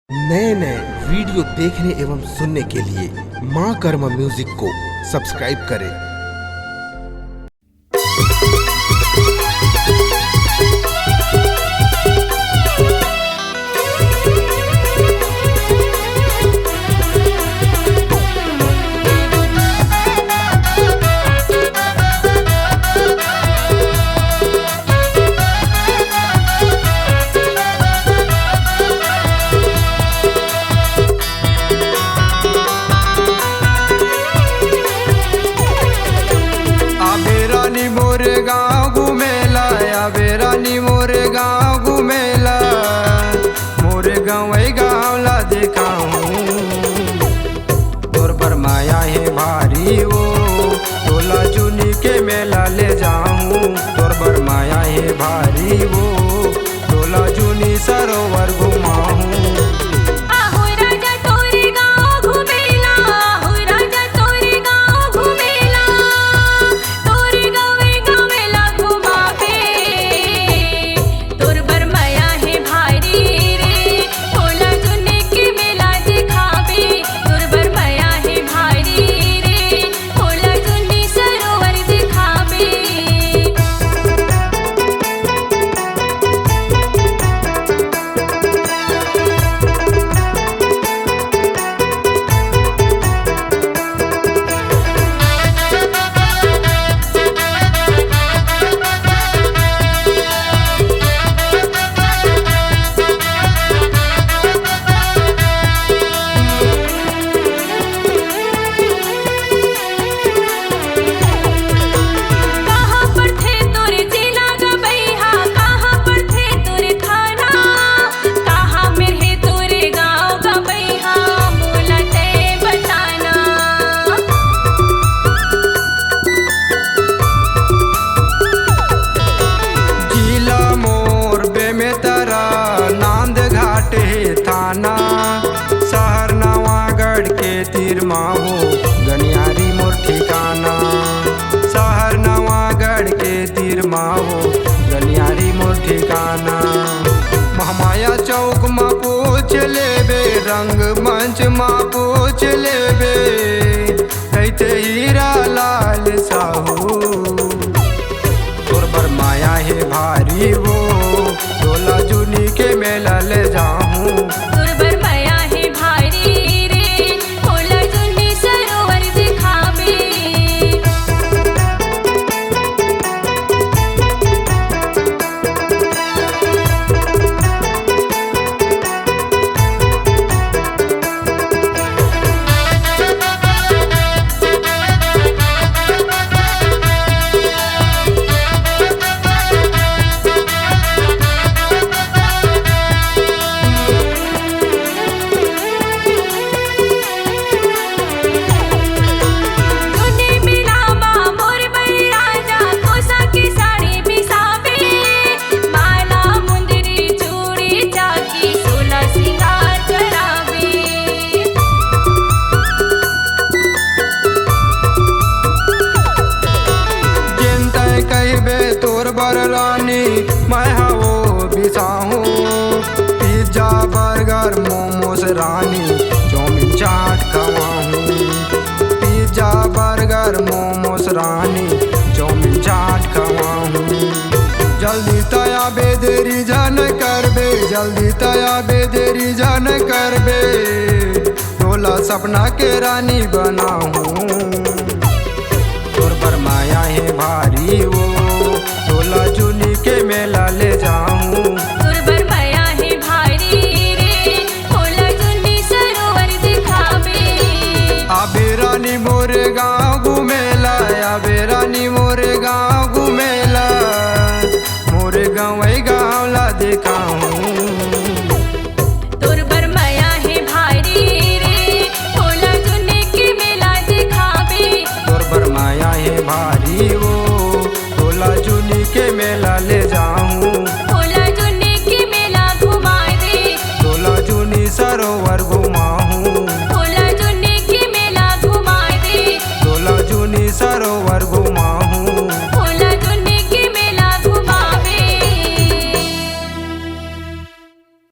नए नए वीडियो देखने एवं सुनने के लिए माँ कर्मा म्यूजिक को सब्सक्राइब करें। मोरे गाँव घूमेला आबे रानी मोरे गाँव घूमेला मोरे गाँव ला देखाऊं तोर पर माया है भारी वो तोला चुनी के मेला ले जाऊं तोर पर माया है भारी वो तोला चुनी सरोवर घुमाऊं। शहर नवागढ़ के तीर माहो गनियारी मोर ठिकाना शहर नवागढ़ के तीर माहो गनियारी मोर ठिकाना महामाया चौक मा पूछ लेबे रंग मंच मा पूछ लेबे कहते हीरा लाल साहू तोर पर माया है भारी वो तोला जुनी के मेला ले जाऊं। तोर बरलानी मैं हवो बिसाहूँ पिज्जा बर्गर मोमोस रानी चौमिन चाट खवाऊँ पिज्जा बर्गर मोमोस रानी चौमिन चाट खवाऊँ। जल्दी तया बेदेरी जन करबे जल्दी तया बेदेरी जन करबे तोला सपना के रानी बनाऊँ।